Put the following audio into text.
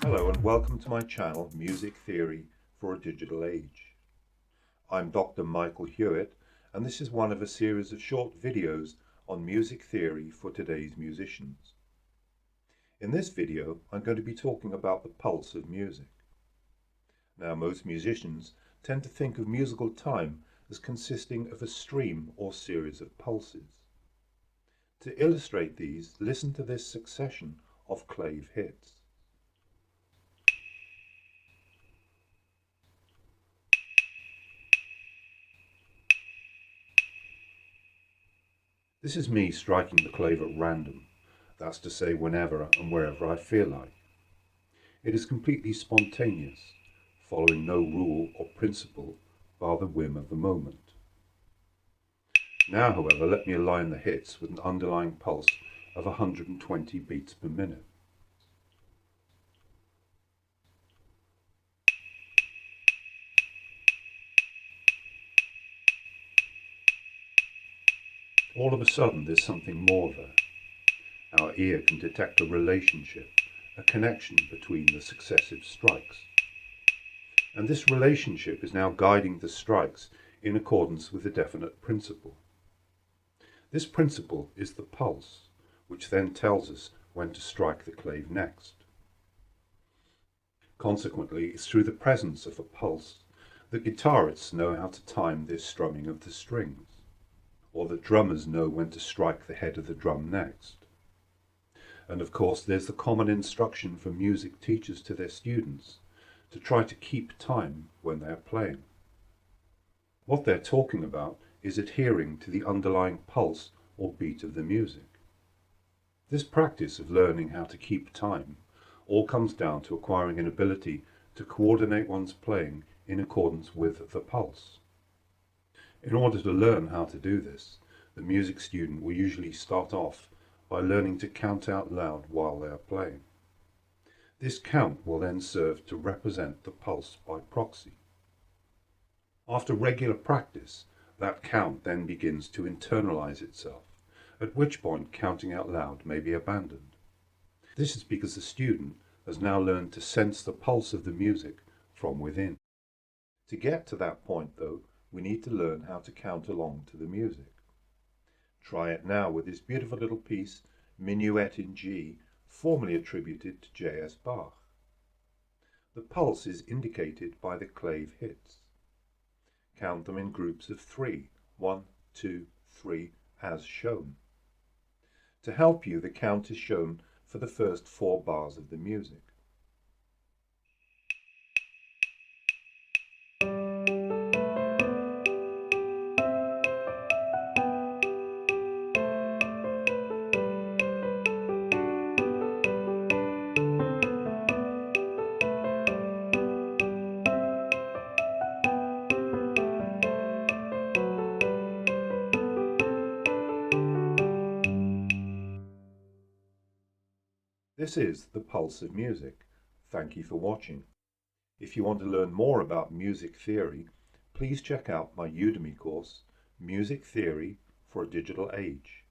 Hello and welcome to my channel, Music Theory for a Digital Age. I'm Dr Michael Hewitt, and this is one of a series of short videos on music theory for today's musicians. In this video, I'm going to be talking about the pulse of music. Now, most musicians tend to think of musical time as consisting of a stream or series of pulses. To illustrate these, listen to this succession of clave hits. This is me striking the clave at random, that's to say whenever and wherever I feel like. It is completely spontaneous, following no rule or principle, bar the whim of the moment. Now, however, let me align the hits with an underlying pulse of 120 beats per minute. All of a sudden, there's something more there. Our ear can detect a relationship, a connection between the successive strikes. And this relationship is now guiding the strikes in accordance with a definite principle. This principle is the pulse, which then tells us when to strike the clave next. Consequently, it's through the presence of a pulse that guitarists know how to time their strumming of the strings, or that drummers know when to strike the head of the drum next. And of course, there's the common instruction for music teachers to their students to try to keep time when they're playing. What they're talking about is adhering to the underlying pulse or beat of the music. This practice of learning how to keep time all comes down to acquiring an ability to coordinate one's playing in accordance with the pulse. In order to learn how to do this, the music student will usually start off by learning to count out loud while they are playing. This count will then serve to represent the pulse by proxy. After regular practice, that count then begins to internalize itself, at which point counting out loud may be abandoned. This is because the student has now learned to sense the pulse of the music from within. To get to that point, though, we need to learn how to count along to the music. Try it now with this beautiful little piece, Minuet in G, formerly attributed to J.S. Bach. The pulse is indicated by the clave hits. Count them in groups of 3, 1, 2, 3, as shown. To help you, the count is shown for the first 4 bars of the music. This is the pulse of music. Thank you for watching. If you want to learn more about music theory, please check out my Udemy course, Music Theory for a Digital Age.